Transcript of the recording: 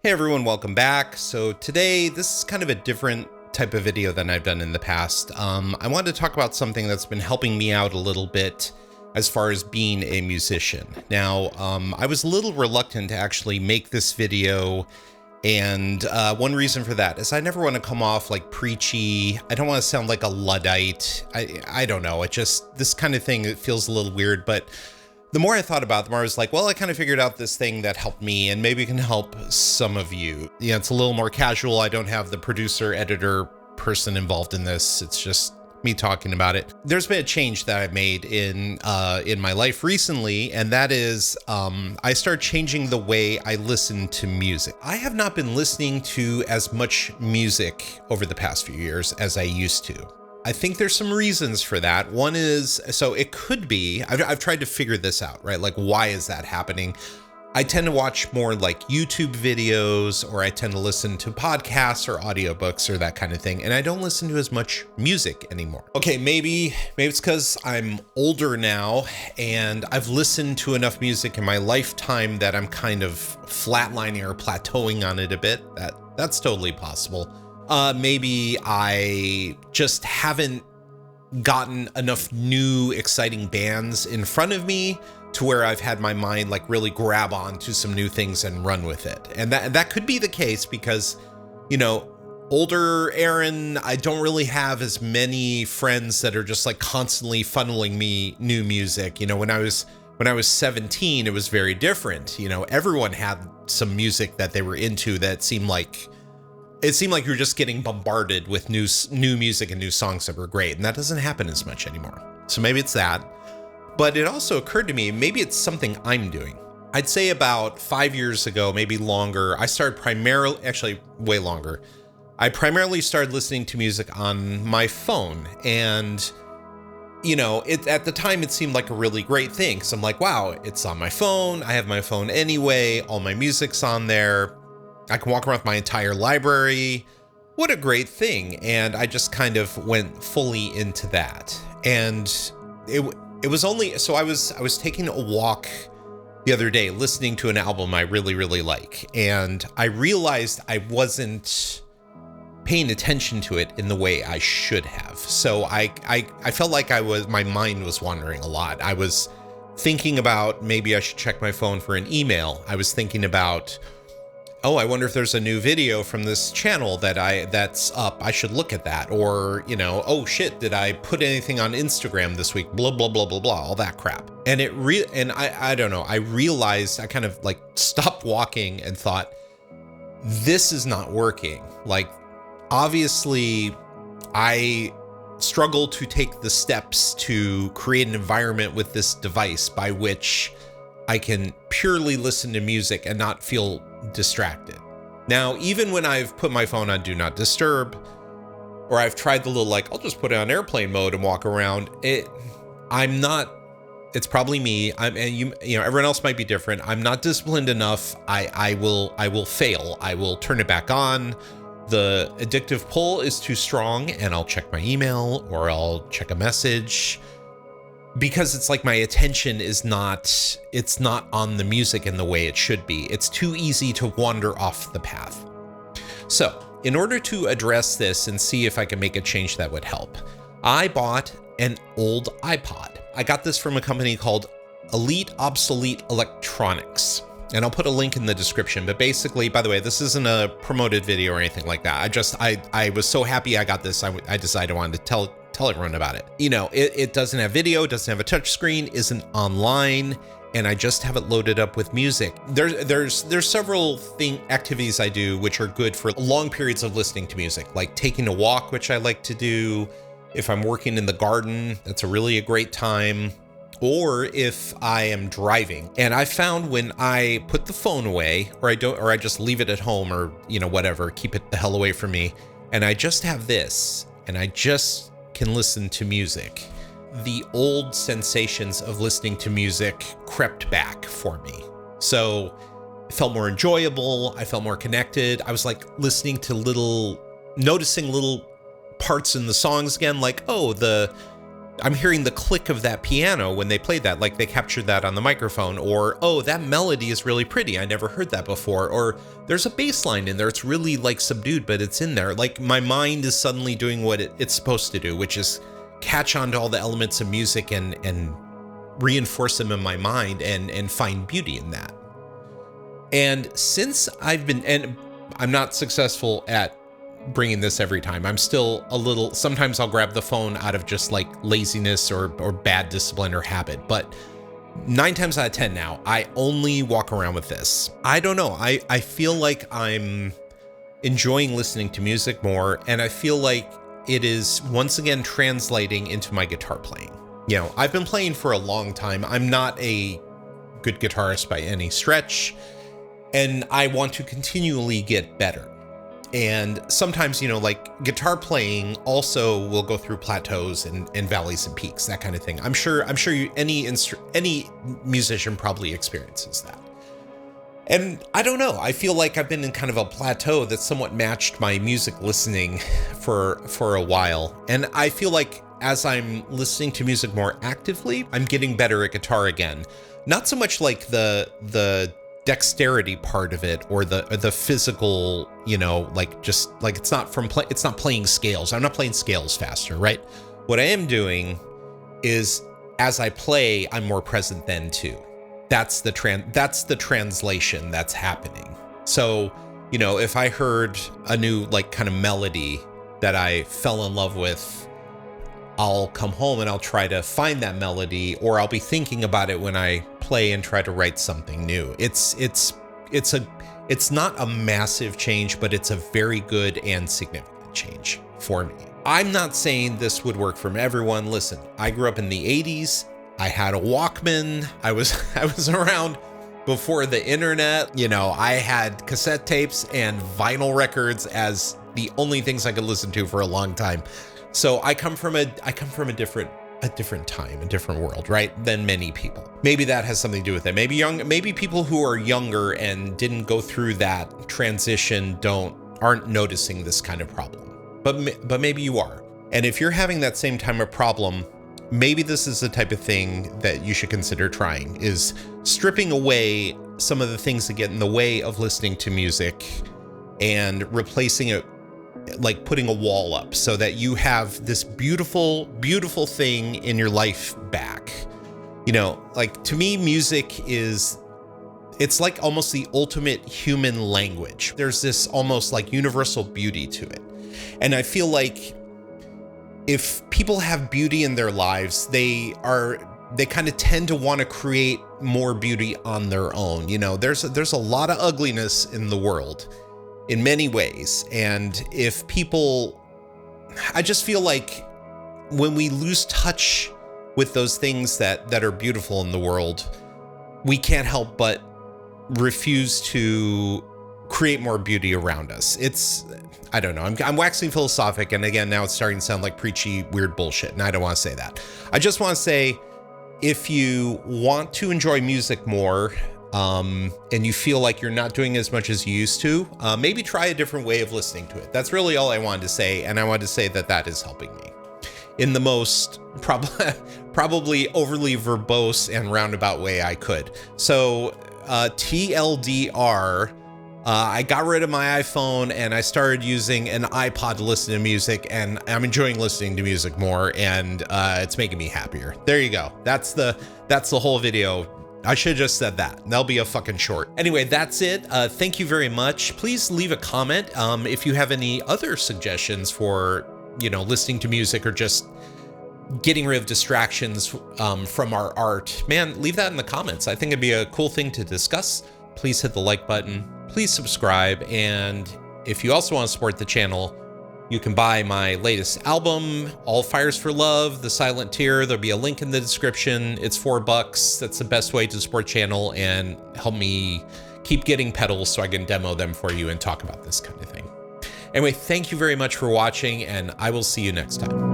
Hey everyone, welcome back. So today, this is kind of a different type of video than I've done in the past. I wanted to talk about something that's been helping me out a little bit as far as being a musician. Now, I was a little reluctant to actually make this video, and one reason for that is I never want to come off like preachy. I don't want to sound like a Luddite. I don't know. It just, this kind of thing, it feels a little weird, but the more I thought about it, the more I was like, well, I kind of figured out this thing that helped me and maybe it can help some of you. Yeah, it's a little more casual. I don't have the producer, editor person involved in this. It's just me talking about it. There's been a change that I've made in my life recently, and that is I started changing the way I listen to music. I have not been listening to as much music over the past few years as I used to. I think there's some reasons for that. One is, so it could be, I've tried to figure this out, right? Like, why is that happening? I tend to watch more like YouTube videos, or I tend to listen to podcasts or audiobooks or that kind of thing. And I don't listen to as much music anymore. Okay, maybe it's because I'm older now and I've listened to enough music in my lifetime that I'm kind of flatlining or plateauing on it a bit. That's totally possible. Maybe I just haven't gotten enough new, exciting bands in front of me to where I've had my mind like really grab on to some new things and run with it. And that could be the case because, you know, older Aaron, I don't really have as many friends that are just like constantly funneling me new music. You know, when I was 17, it was very different. You know, everyone had some music that they were into that seemed like you were just getting bombarded with new music and new songs that were great. And that doesn't happen as much anymore. So maybe it's that. But it also occurred to me, maybe it's something I'm doing. I'd say about 5 years ago, maybe longer, I started way longer. I primarily started listening to music on my phone. And, you know, at the time, it seemed like a really great thing. So I'm like, wow, it's on my phone. I have my phone anyway. All my music's on there. I can walk around with my entire library. What a great thing. And I just kind of went fully into that. And it was only, so I was taking a walk the other day, listening to an album I really, really like. And I realized I wasn't paying attention to it in the way I should have. So I felt like my mind was wandering a lot. I was thinking about maybe I should check my phone for an email. I was thinking about, oh, I wonder if there's a new video from this channel that's up. I should look at that. Or, you know, oh shit, did I put anything on Instagram this week? Blah, blah, blah, blah, blah, all that crap. And I don't know, I realized I kind of like stopped walking and thought, this is not working. Like, obviously I struggle to take the steps to create an environment with this device by which I can purely listen to music and not feel distracted. Now, even when I've put my phone on Do Not Disturb, or I've tried the little like, I'll just put it on airplane mode and walk around, it's probably me. You know, everyone else might be different. I'm not disciplined enough. I will fail. I will turn it back on. The addictive pull is too strong and I'll check my email or I'll check a message. Because it's like my attention it's not on the music in the way it should be. It's too easy to wander off the path. So in order to address this and see if I can make a change that would help, I bought an old iPod. I got this from a company called Elite Obsolete Electronics. And I'll put a link in the description. But basically, by the way, this isn't a promoted video or anything like that. I was so happy I got this. I decided I wanted to tell everyone about it. You know, it doesn't have video, doesn't have a touch screen, isn't online, and I just have it loaded up with music. There's several activities I do which are good for long periods of listening to music, like taking a walk, which I like to do. If I'm working in the garden, that's a great time. Or if I am driving. And I found when I put the phone away, or I just leave it at home, or, you know, whatever, keep it the hell away from me, and I just have this, and I just can listen to music, the old sensations of listening to music crept back for me. So it felt more enjoyable. I felt more connected. I was like listening to noticing little parts in the songs again, like, oh, the I'm hearing the click of that piano when they played that, like they captured that on the microphone, or, oh, that melody is really pretty. I never heard that before. Or there's a bass line in there. It's really like subdued, but it's in there. Like my mind is suddenly doing what it's supposed to do, which is catch on to all the elements of music and reinforce them in my mind and find beauty in that. And since and I'm not successful at bringing this every time. I'm still a little, sometimes I'll grab the phone out of just like laziness or bad discipline or habit, but 9 times out of 10 now, I only walk around with this. I don't know. I feel like I'm enjoying listening to music more, and I feel like it is once again translating into my guitar playing. You know, I've been playing for a long time. I'm not a good guitarist by any stretch, and I want to continually get better. And sometimes, you know, like guitar playing also will go through plateaus and valleys and peaks, that kind of thing. I'm sure any musician probably experiences that. And I don't know, I feel like I've been in kind of a plateau that's somewhat matched my music listening for a while. And I feel like as I'm listening to music more actively, I'm getting better at guitar again. Not so much like the dexterity part of it or the physical, you know, like just like it's not playing scales. I'm not playing scales faster, right? What I am doing is as I play, I'm more present then too. That's the translation that's happening. So, you know, if I heard a new like kind of melody that I fell in love with, I'll come home and I'll try to find that melody, or I'll be thinking about it when I play and try to write something new. It's not a massive change, but it's a very good and significant change for me. I'm not saying this would work for everyone. Listen, I grew up in the 80s. I had a Walkman. I was around before the internet. You know, I had cassette tapes and vinyl records as the only things I could listen to for a long time. So I come from a different time, a different world, right? Than many people. Maybe that has something to do with it. Maybe people who are younger and didn't go through that transition aren't noticing this kind of problem. But maybe you are. And if you're having that same time of problem, maybe this is the type of thing that you should consider trying, is stripping away some of the things that get in the way of listening to music and replacing it, like putting a wall up so that you have this beautiful, beautiful thing in your life back. You know, like to me, music it's like almost the ultimate human language. There's this almost like universal beauty to it. And I feel like if people have beauty in their lives, they kind of tend to want to create more beauty on their own. You know, there's a lot of ugliness in the world in many ways. And if people, I just feel like when we lose touch with those things that are beautiful in the world, we can't help but refuse to create more beauty around us. I don't know, I'm waxing philosophic, and again, now it's starting to sound like preachy, weird bullshit, and I don't want to say that. I just want to say, if you want to enjoy music more, and you feel like you're not doing as much as you used to, maybe try a different way of listening to it. That's really all I wanted to say, and I wanted to say that is helping me in the most probably overly verbose and roundabout way I could. So TLDR, I got rid of my iPhone and I started using an iPod to listen to music, and I'm enjoying listening to music more, and it's making me happier. There you go. That's the whole video. I should have just said that. That'll be a fucking short. Anyway, that's it. Thank you very much. Please leave a comment if you have any other suggestions for, you know, listening to music or just getting rid of distractions from our art. Man, leave that in the comments. I think it'd be a cool thing to discuss. Please hit the like button. Please subscribe. And if you also want to support the channel, you can buy my latest album, All Fires for Love, The Silent Tear. There'll be a link in the description. It's $4. That's the best way to support channel and help me keep getting pedals so I can demo them for you and talk about this kind of thing. Anyway, thank you very much for watching, and I will see you next time.